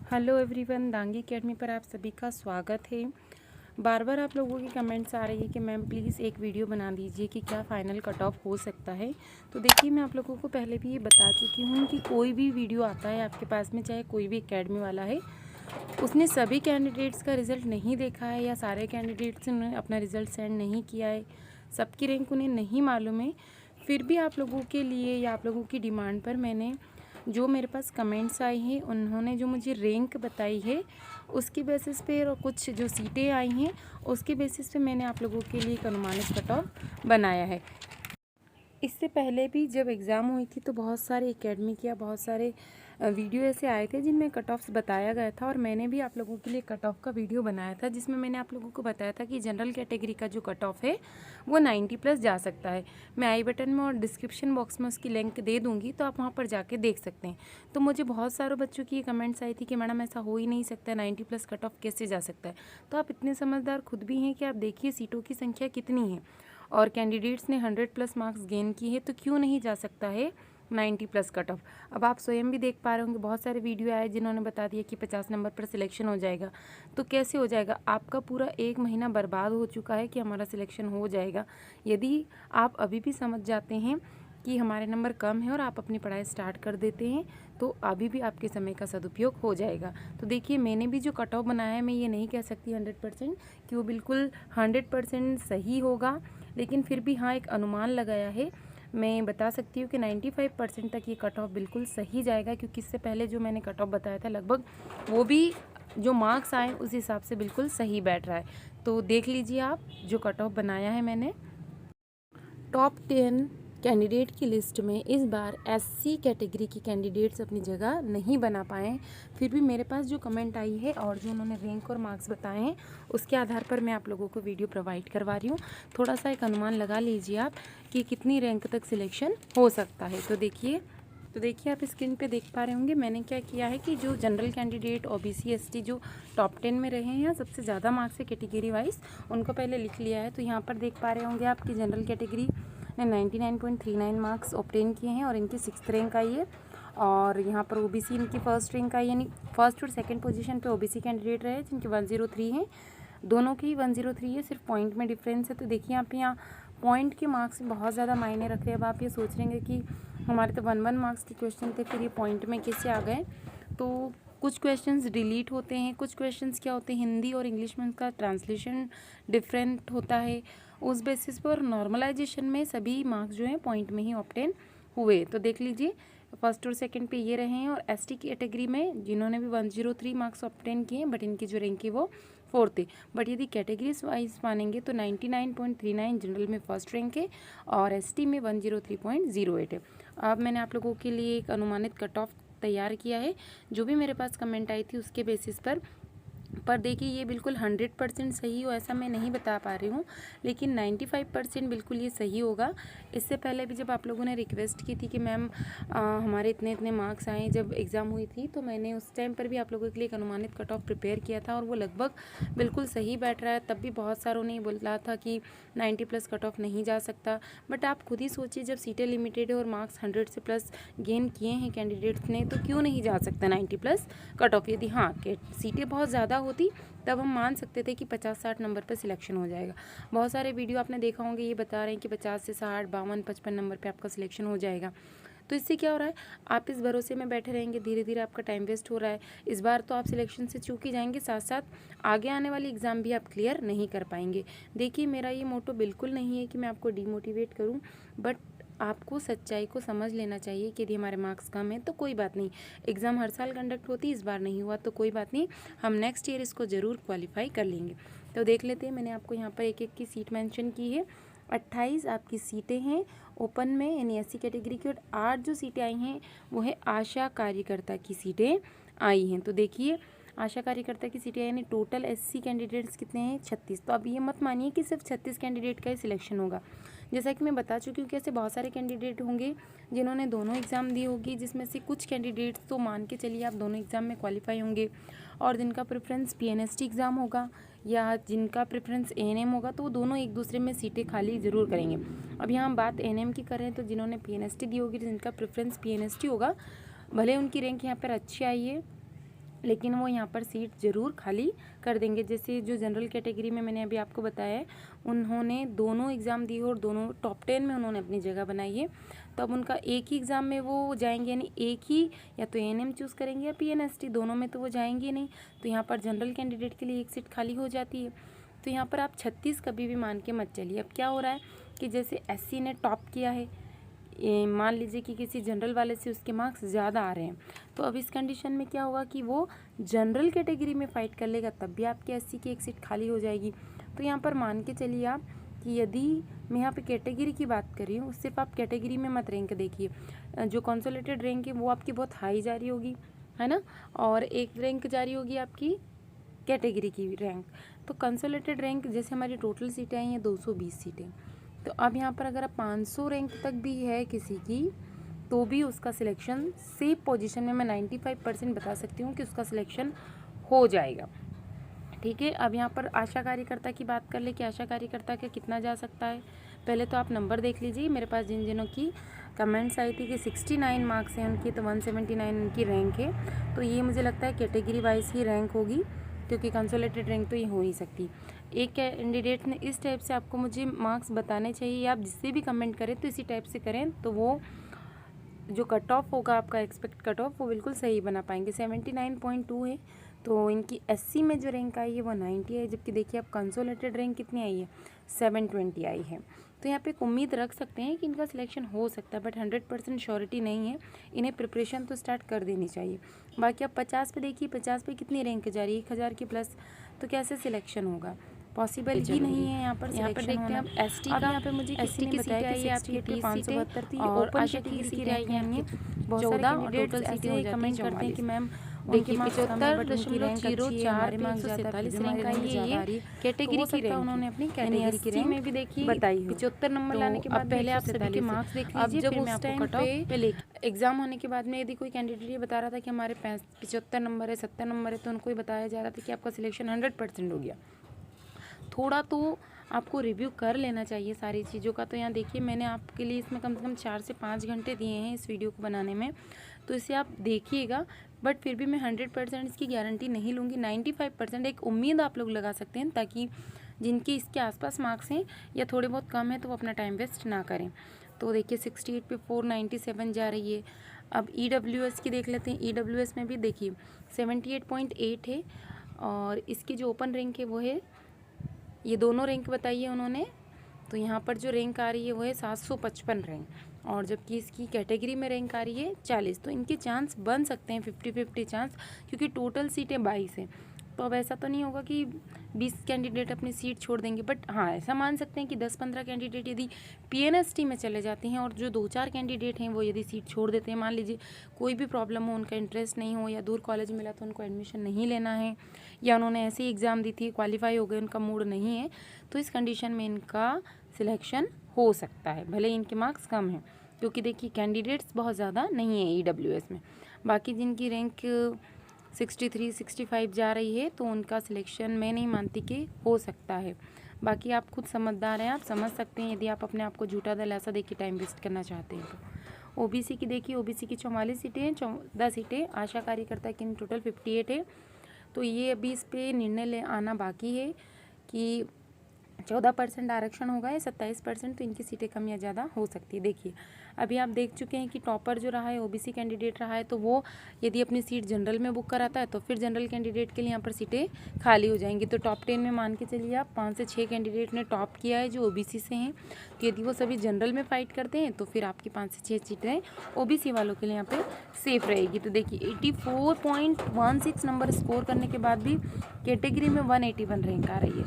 Hello everyone, Dangi academy पर आप सभी का स्वागत है। बार बार आप लोगों की कमेंट्स आ रही है कि मैम प्लीज़ एक वीडियो बना दीजिए कि क्या फ़ाइनल कट ऑफ हो सकता है। तो देखिए, मैं आप लोगों को पहले भी ये बता चुकी हूँ कि कोई भी वीडियो आता है आपके पास में, चाहे कोई भी एकेडमी वाला है, उसने सभी कैंडिडेट्स का रिज़ल्ट नहीं देखा है या सारे कैंडिडेट्स ने अपना रिज़ल्ट सेंड नहीं किया है, सबकी रैंक उन्हें नहीं मालूम है, फिर भी आप लोगों के लिए या आप लोगों की डिमांड पर मैंने जो मेरे पास कमेंट्स आई हैं, उन्होंने जो मुझे रैंक बताई है उसकी बेसिस पे और कुछ जो सीटें आई हैं उसके बेसिस पे मैंने आप लोगों के लिए एक अनुमानित कट ऑफ बनाया है। इससे पहले भी जब एग्ज़ाम हुई थी तो बहुत सारे एकेडमिक या बहुत सारे वीडियो ऐसे आए थे जिनमें कट ऑफ्स बताया गया था, और मैंने भी आप लोगों के लिए कट ऑफ का वीडियो बनाया था जिसमें मैंने आप लोगों को बताया था कि जनरल कैटेगरी का जो कट ऑफ है वो 90 प्लस जा सकता है। मैं आई बटन में और डिस्क्रिप्शन बॉक्स में उसकी लिंक दे दूँगी, तो आप वहाँ पर जाके देख सकते हैं। तो मुझे बहुत सारे बच्चों की कमेंट्स आई थी कि मैडम ऐसा हो ही नहीं सकता, 90 प्लस कट ऑफ कैसे जा सकता है। तो आप इतने समझदार खुद भी हैं कि आप देखिए सीटों की संख्या कितनी है और कैंडिडेट्स ने 100 प्लस मार्क्स गेन किए हैं, तो क्यों नहीं जा सकता है 90 प्लस कट ऑफ। अब आप स्वयं भी देख पा रहे होंगे, बहुत सारे वीडियो आए जिन्होंने बता दिया कि 50 नंबर पर सिलेक्शन हो जाएगा। तो कैसे हो जाएगा? आपका पूरा 1 महीना बर्बाद हो चुका है कि हमारा सिलेक्शन हो जाएगा। यदि आप अभी भी समझ जाते हैं कि हमारे नंबर कम है और आप अपनी पढ़ाई स्टार्ट कर देते हैं, तो अभी भी आपके समय का सदुपयोग हो जाएगा। तो देखिए, मैंने भी जो कट ऑफ बनाया है, मैं ये नहीं कह सकती 100% कि वो बिल्कुल 100% सही होगा, लेकिन फिर भी हाँ, एक अनुमान लगाया है। मैं बता सकती हूँ कि 95% तक ये कट ऑफ बिल्कुल सही जाएगा, क्योंकि इससे पहले जो मैंने कट ऑफ बताया था लगभग वो भी जो मार्क्स आए उस हिसाब से बिल्कुल सही बैठ रहा है। तो देख लीजिए आप, जो कट ऑफ बनाया है मैंने। टॉप 10 कैंडिडेट की लिस्ट में इस बार एससी कैटेगरी की कैंडिडेट्स अपनी जगह नहीं बना पाए। फिर भी मेरे पास जो कमेंट आई है और जो उन्होंने रैंक और मार्क्स बताए हैं उसके आधार पर मैं आप लोगों को वीडियो प्रोवाइड करवा रही हूँ। थोड़ा सा एक अनुमान लगा लीजिए आप कि कितनी रैंक तक सिलेक्शन हो सकता है। तो देखिए आप स्क्रीन पे देख पा रहे होंगे, मैंने क्या किया है कि जो जनरल कैंडिडेट ओबीसी एसटी जो टॉप 10 में रहे हैं, सबसे ज़्यादा मार्क्स है कैटेगरी वाइज, उनको पहले लिख लिया है। तो यहाँ पर देख पा रहे होंगे आपकी जनरल कैटेगरी ने 99.39 मार्क्स ऑब्टेन किए हैं और इनकी 6th रैंक आई है। और यहाँ पर ओबीसी इनकी फर्स्ट रैंक आई, यानी फर्स्ट और सेकंड पोजीशन पे ओबीसी कैंडिडेट रहे जिनकी 103 हैं, दोनों की 103 है, सिर्फ पॉइंट में डिफरेंस है। तो देखिए आप यहाँ पॉइंट के मार्क्स बहुत ज़्यादा मायने रख रहे हैं। अब आप ये सोच रहे कि हमारे तो 1 मार्क्स के क्वेश्चन थे, फिर ये पॉइंट में कैसे आ गए। तो कुछ क्वेश्चंस डिलीट होते हैं, कुछ क्वेश्चंस क्या होते हैं, हिंदी और इंग्लिश में उनका ट्रांसलेशन डिफरेंट होता है, उस बेसिस पर नॉर्मलाइजेशन में सभी मार्क्स जो हैं पॉइंट में ही ऑब्टेन हुए। तो देख लीजिए, फर्स्ट और सेकंड पे ये रहे हैं, और एसटी कैटेगरी में जिन्होंने भी 103 मार्क्स ऑब्टेन किए हैं, बट इनकी जो रैंक है वो 4th है। बट यदि कैटेगरीज वाइज मानेंगे तो 99.39 जनरल में फर्स्ट रैंक है और एसटी में 103.08 है। अब मैंने आप लोगों के लिए एक अनुमानित कट ऑफ तैयार किया है, जो भी मेरे पास कमेंट आई थी उसके बेसिस पर देखिए, ये बिल्कुल 100% सही हो ऐसा मैं नहीं बता पा रही हूँ, लेकिन 95% बिल्कुल ये सही होगा। इससे पहले भी जब आप लोगों ने रिक्वेस्ट की थी कि मैम हमारे इतने इतने मार्क्स आए, जब एग्ज़ाम हुई थी, तो मैंने उस टाइम पर भी आप लोगों के लिए एक अनुमानित कट ऑफ प्रिपेयर किया था और वो लगभग बिल्कुल सही बैठ रहा है। तब भी बहुत सारों ने बोला था कि 90 प्लस कट ऑफ नहीं जा सकता, बट आप खुद ही सोचिए, जब सीटें लिमिटेड है और मार्क्स 100 से प्लस गेन किए हैं कैंडिडेट्स ने, तो क्यों नहीं जा सकता 90 प्लस कट ऑफ। यदि हाँ सीटें बहुत ज़्यादा होती तब हम मान सकते थे कि 50-60 नंबर पर सिलेक्शन हो जाएगा। बहुत सारे वीडियो आपने देखा होंगे, ये बता रहे हैं कि 50 से 60, 52, 55 नंबर पे आपका सिलेक्शन हो जाएगा। तो इससे क्या हो रहा है, आप इस भरोसे में बैठे रहेंगे, धीरे धीरे आपका टाइम वेस्ट हो रहा है। इस बार तो आप सिलेक्शन से चूक ही जाएंगे, साथ साथ आगे आने वाली एग्ज़ाम भी आप क्लियर नहीं कर पाएंगे। देखिए, मेरा ये मोटो बिल्कुल नहीं है कि मैं आपको डिमोटिवेट करूँ, बट आपको सच्चाई को समझ लेना चाहिए कि यदि हमारे मार्क्स कम हैं तो कोई बात नहीं, एग्ज़ाम हर साल कंडक्ट होती है, इस बार नहीं हुआ तो कोई बात नहीं, हम नेक्स्ट ईयर इसको ज़रूर क्वालिफाई कर लेंगे। तो देख लेते हैं, मैंने आपको यहाँ पर एक एक की सीट मेंशन की है। 28 आपकी सीटें हैं ओपन में, यानी एससी कैटेगरी की, और 8 जो सीटें आई हैं वो है आशा कार्यकर्ता की सीटें आई हैं। तो देखिए, आशा कार्यकर्ता की सीटें यानी टोटल एससी कैंडिडेट्स कितने हैं, 36। तो अब ये मत मानिए कि सिर्फ 36 कैंडिडेट का ही सिलेक्शन होगा। जैसा कि मैं बता चुकी हूँ कि ऐसे बहुत सारे कैंडिडेट होंगे जिन्होंने दोनों एग्ज़ाम दी होगी, जिसमें से कुछ कैंडिडेट्स तो मान के चलिए आप दोनों एग्ज़ाम में क्वालिफाई होंगे, और जिनका प्रेफरेंस पीएनएसटी एग्ज़ाम होगा या जिनका प्रेफरेंस एएनएम होगा, तो वो दोनों एक दूसरे में सीटें खाली ज़रूर करेंगे। अब यहाँ हम बात एएनएम की कर रहे हैं, तो जिन्होंने पीएनएसटी दी होगी, जिनका प्रेफरेंस पीएनएसटी होगा, भले उनकी रैंक यहाँ पर अच्छी आई है, लेकिन वो यहाँ पर सीट ज़रूर खाली कर देंगे। जैसे जो जनरल कैटेगरी में मैंने अभी आपको बताया है, उन्होंने दोनों एग्ज़ाम दिए और दोनों टॉप 10 में उन्होंने अपनी जगह बनाई है। तो अब उनका एक ही एग्ज़ाम में वो जाएंगे, यानी एक ही या तो एएनएम चूज़ करेंगे या पीएनएसटी, दोनों में तो वो जाएंगे नहीं। तो यहाँ पर जनरल कैंडिडेट के लिए एक सीट खाली हो जाती है। तो यहाँ पर आप 36 कभी भी मान के मत चलिए। अब क्या हो रहा है कि जैसे एससी ने टॉप किया है, मान लीजिए कि किसी जनरल वाले से उसके मार्क्स ज़्यादा आ रहे हैं, तो अब इस कंडीशन में क्या होगा कि वो जनरल कैटेगरी में फ़ाइट कर लेगा, तब भी आपके एससी की एक सीट खाली हो जाएगी। तो यहाँ पर मान के चलिए आप कि यदि मैं यहाँ पे कैटेगरी की बात कर रही हूँ, सिर्फ आप कैटेगरी में मत रैंक देखिए, जो कंसोलिडेटेड रैंक है वो आपकी बहुत हाई जा रही होगी, है ना, और एक रैंक जा रही होगी आपकी कैटेगरी की रैंक। तो कंसोलिडेटेड रैंक जैसे हमारी टोटल सीटें आई हैं 220 सीटें, तो अब यहाँ पर अगर आप 500 रैंक तक भी है किसी की, तो भी उसका सिलेक्शन सेफ पोजीशन में मैं 95% बता सकती हूँ कि उसका सिलेक्शन हो जाएगा। ठीक है, अब यहाँ पर आशा कार्यकर्ता की बात कर ले कि आशा कार्यकर्ता का कितना जा सकता है। पहले तो आप नंबर देख लीजिए, मेरे पास जिन जिनों की कमेंट्स आई थी कि 69 मार्क्स हैं उनकी, तो 179 उनकी रैंक है। तो ये मुझे लगता है कैटेगरी वाइज ही रैंक होगी, क्योंकि कंसोलिडेटेड रैंक तो ये हो नहीं सकती। एक कैंडिडेट ने इस टाइप से आपको मुझे मार्क्स बताने चाहिए, आप जिससे भी कमेंट करें तो इसी टाइप से करें, तो वो जो कट ऑफ होगा आपका एक्सपेक्ट कट ऑफ, वो बिल्कुल सही बना पाएंगे। 79.2 है, तो इनकी एससी में जो रैंक आई है वो 90 है, जबकि देखिए अब कंसोलिडेटेड रैंक कितनी आई है, 720 आई है। तो यहाँ पे एक उम्मीद रख सकते हैं कि इनका सिलेक्शन हो सकता है, बट 100% श्योरिटी नहीं है। इन्हें प्रिपरेशन तो स्टार्ट कर देनी चाहिए। बाकी आप 50 पे देखिए, 50 पे कितनी रैंक जा रही है, 1000 की प्लस, तो कैसे सिलेक्शन होगा, पॉसिबल ही नहीं है। यहाँ पर देखते हैं अब एसटी का, यहाँ पे मुझे किसी ने बताया कि आपकी 572 थी और आशा की सीटें आई हैं 14, टोटल सीटें हो कमेंट करते हैं कि मैम देखिए 75.04 मार्क्स 147 रैंक आई है, ये कैटेगरी की रैंक उन्होंने अपनी कैटेगरी की रैंक में भी देखी बताई 75 नंबर लाने के बाद पहले आप सभी के मार्क्स देख लीजिए, जब उस टाइम पे एग्जाम होने के बाद में यदि कोई कैंडिडेट ये बता रहा था कि हमारे 75 नंबर है, 70 नंबर है, तो उनको ये बताया जा रहा था कि आपका सिलेक्शन 100% हो गया। थोड़ा तो आपको रिव्यू कर लेना चाहिए सारी चीज़ों का। तो यहाँ देखिए मैंने आपके लिए इसमें कम से कम 4 से 5 घंटे दिए हैं इस वीडियो को बनाने में, तो इसे आप देखिएगा। बट फिर भी मैं 100% इसकी गारंटी नहीं लूँगी, 95% एक उम्मीद आप लोग लगा सकते हैं, ताकि जिनके इसके आसपास मार्क्स हैं या थोड़े बहुत कम है तो वो अपना टाइम वेस्ट ना करें। तो देखिए 68 पे 497 जा रही है। अब EWS की देख लेते हैं। EWS में भी देखिए 78.8 है, और इसकी जो ओपन रैंक है वो है, ये दोनों रैंक बताई है उन्होंने, तो यहाँ पर जो रैंक आ रही है वो है 755 रैंक, और जबकि इसकी कैटेगरी में रैंक आ रही है 40। तो इनके चांस बन सकते हैं 50-50 चांस, क्योंकि टोटल सीटें 22 हैं। तो अब ऐसा तो नहीं होगा कि 20 कैंडिडेट अपनी सीट छोड़ देंगे, बट हाँ ऐसा मान सकते हैं कि 10-15 कैंडिडेट यदि पीएनएसटी में चले जाते हैं, और जो 2-4 कैंडिडेट हैं वो यदि सीट छोड़ देते हैं, मान लीजिए कोई भी प्रॉब्लम हो, उनका इंटरेस्ट नहीं हो, या दूर कॉलेज मिला तो उनको एडमिशन नहीं लेना है, या उन्होंने ऐसे ही एग्ज़ाम दी थी क्वालिफाई हो गए, उनका मूड नहीं है, तो इस कंडीशन में इनका सिलेक्शन हो सकता है, भले इनके मार्क्स कम हैं, क्योंकि देखिए कैंडिडेट्स बहुत ज़्यादा नहीं है EWS में। बाकी जिनकी रैंक 63-65 जा रही है, तो उनका सिलेक्शन मैं नहीं मानती कि हो सकता है। बाकी आप खुद समझदार हैं, आप समझ सकते हैं, यदि आप अपने आप को झूठा दिलासा देके टाइम वेस्ट करना चाहते हैं तो। OBC की देखिए, OBC की 44 सीटें हैं, 14 सीटें आशा कार्यकर्ता की टोटल 58 है। तो ये अभी इस पर निर्णय ले आना बाकी है कि 14% आरक्षण होगा या 27%, तो इनकी सीटें कम या ज़्यादा हो सकती है। देखिए अभी आप देख चुके हैं कि टॉपर जो रहा है OBC कैंडिडेट रहा है, तो वो यदि अपनी सीट जनरल में बुक कराता है तो फिर जनरल कैंडिडेट के लिए यहाँ पर सीटें खाली हो जाएंगी। तो टॉप 10 में मान के चलिए आप 5 से 6 कैंडिडेट ने टॉप किया है जो OBC से हैं, तो यदि वो सभी जनरल में फाइट करते हैं तो फिर आपकी 5 से 6 सीटें OBC वालों के लिए यहाँ पर सेफ रहेगी। तो देखिए 84.16 नंबर स्कोर करने के बाद भी कैटेगरी में 181 रैंक आ रही है,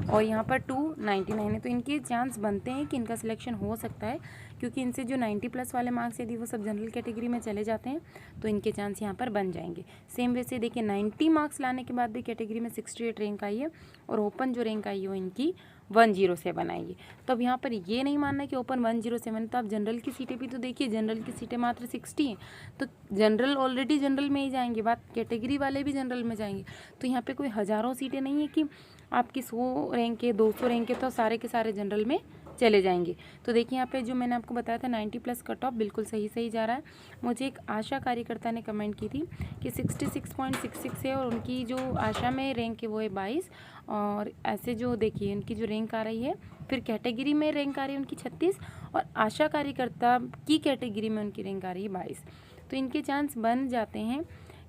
और यहाँ पर 299 है, तो इनके चांस बनते हैं कि इनका सिलेक्शन हो सकता है, क्योंकि इनसे जो 90+ वाले मार्क्स यदि वो सब जनरल कैटेगरी में चले जाते हैं तो इनके चांस यहाँ पर बन जाएंगे। सेम वैसे देखिए 90 मार्क्स लाने के बाद भी कैटेगरी में 68 रैंक आई है, और ओपन जो रैंक आई है वो इनकी 107 आई है। तो अब यहाँ पर ये नहीं मानना कि ओपन 107, तो आप जनरल की सीटें भी तो देखिए, जनरल की सीटें मात्र 60 हैं, तो जनरल ऑलरेडी जनरल में ही जाएंगे, बात कैटेगरी वाले भी जनरल में जाएंगे। तो यहाँ पे कोई हज़ारों सीटें नहीं है कि आपकी 100 रैंक है, 200 रैंक है तो सारे के सारे जनरल में चले जाएंगे। तो देखिए यहाँ पे जो मैंने आपको बताया था 90 प्लस कट ऑफ बिल्कुल सही जा रहा है। मुझे एक आशा कार्यकर्ता ने कमेंट की थी कि 66.66 है और उनकी जो आशा में रैंक है वो है 22, और ऐसे जो देखिए उनकी जो रैंक आ रही है, फिर कैटेगरी में रैंक आ रही है उनकी 36 और आशा कार्यकर्ता की कैटेगरी में उनकी रैंक आ रही है 22। तो इनके चांस बन जाते हैं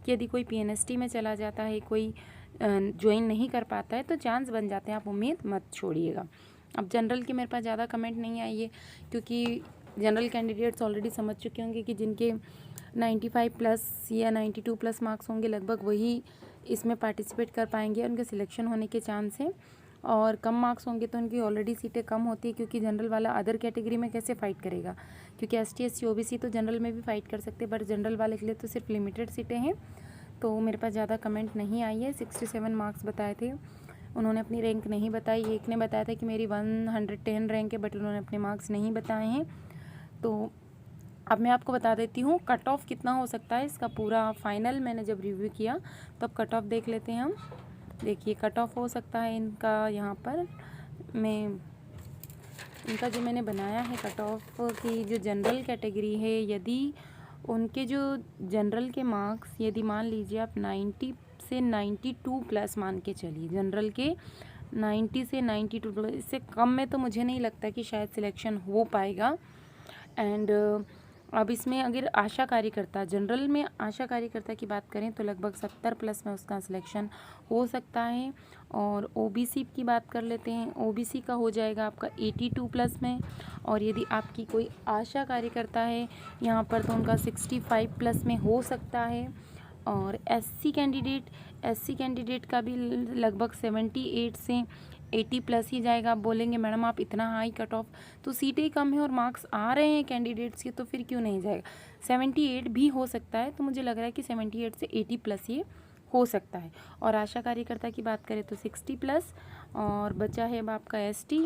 कि यदि कोई PNST में चला जाता है, कोई ज्वाइन नहीं कर पाता है, तो चांस बन जाते हैं, आप उम्मीद मत छोड़िएगा। अब जनरल के मेरे पास ज़्यादा कमेंट नहीं आई है, क्योंकि जनरल कैंडिडेट्स ऑलरेडी समझ चुके होंगे कि जिनके 95 प्लस या 92 प्लस मार्क्स होंगे लगभग वही इसमें पार्टिसिपेट कर पाएंगे, उनके सिलेक्शन होने के चांस हैं। और कम मार्क्स होंगे तो उनकी ऑलरेडी सीटें कम होती है, क्योंकि जनरल वाला अदर कैटेगरी में कैसे फ़ाइट करेगा, क्योंकि ST SC OBC तो जनरल में भी फ़ाइट कर सकते हैं, बट जनरल वाले के लिए तो सिर्फ लिमिटेड सीटें हैं। तो मेरे पास ज़्यादा कमेंट नहीं आई है। 67 मार्क्स बताए थे, उन्होंने अपनी रैंक नहीं बताई। एक ने बताया था कि मेरी 110 रैंक है, बट उन्होंने अपने मार्क्स नहीं बताए हैं। तो अब मैं आपको बता देती हूँ कट ऑफ कितना हो सकता है इसका पूरा फाइनल। मैंने जब रिव्यू किया तो अब कट ऑफ देख लेते हैं हम। देखिए कट ऑफ हो सकता है इनका, यहाँ पर मैं इनका जो मैंने बनाया है कट ऑफ की जो जनरल कैटेगरी है, यदि उनके जो जनरल के मार्क्स यदि मान लीजिए आप 90 से 92 प्लस मान के चलिए, जनरल के 90 से 92 प्लस, इससे कम में तो मुझे नहीं लगता कि शायद सिलेक्शन हो पाएगा। एंड अब इसमें अगर आशा कार्यकर्ता, जनरल में आशा कार्यकर्ता की बात करें तो लगभग 70 प्लस में उसका सिलेक्शन हो सकता है। और OBC की बात कर लेते हैं, OBC का हो जाएगा आपका 82 प्लस में। और यदि आपकी कोई आशा कार्यकर्ता है यहाँ पर तो उनका 65 प्लस में हो सकता है। और SC कैंडिडेट का भी लगभग 78 से 80 प्लस ही जाएगा। आप बोलेंगे मैडम आप इतना हाई कट ऑफ, तो सीटें कम है और मार्क्स आ रहे हैं कैंडिडेट्स के, तो फिर क्यों नहीं जाएगा। 78 भी हो सकता है, तो मुझे लग रहा है कि 78 से 80 प्लस ये हो सकता है। और आशा कार्यकर्ता की बात करें तो 60 प्लस। और बचा है अब आपका ST,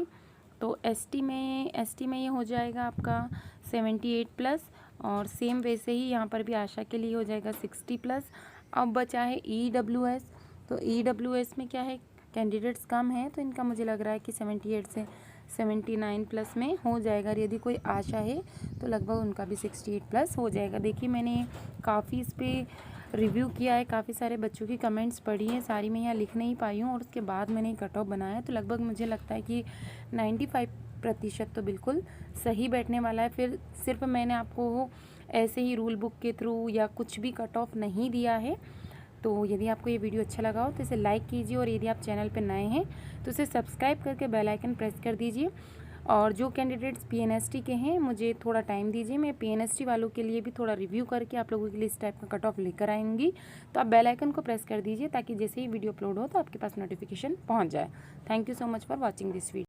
तो ST में ये हो जाएगा आपका 78 प्लस। और सेम वैसे ही यहाँ पर भी आशा के लिए हो जाएगा 60 प्लस। अब बचा है EWS, तो EWS में क्या है, कैंडिडेट्स कम हैं, तो इनका मुझे लग रहा है कि 78 से 79 प्लस में हो जाएगा। और यदि कोई आशा है तो लगभग उनका भी 68 प्लस हो जाएगा। देखिए मैंने काफ़ी इस पर रिव्यू किया है, काफ़ी सारे बच्चों की कमेंट्स पढ़ी हैं, सारी मैं यहाँ लिख नहीं पाई हूँ, और उसके बाद मैंने कट ऑफ बनाया। तो लगभग मुझे लगता है कि 95% तो बिल्कुल सही बैठने वाला है। फिर सिर्फ मैंने आपको ऐसे ही रूल बुक के थ्रू या कुछ भी कट ऑफ नहीं दिया है। तो यदि आपको ये वीडियो अच्छा लगा हो तो इसे लाइक कीजिए, और यदि आप चैनल पर नए हैं तो इसे सब्सक्राइब करके बेल आइकन प्रेस कर दीजिए। और जो कैंडिडेट्स PNST के हैं मुझे थोड़ा टाइम दीजिए, मैं PNST वालों के लिए भी थोड़ा रिव्यू करके आप लोगों के लिए इस टाइप का कट ऑफ लेकर आएंगी। तो आप बेल आइकन को प्रेस कर दीजिए ताकि जैसे ही वीडियो अपलोड हो तो आपके पास नोटिफिकेशन पहुंच जाए। Thank you so much for watching this video.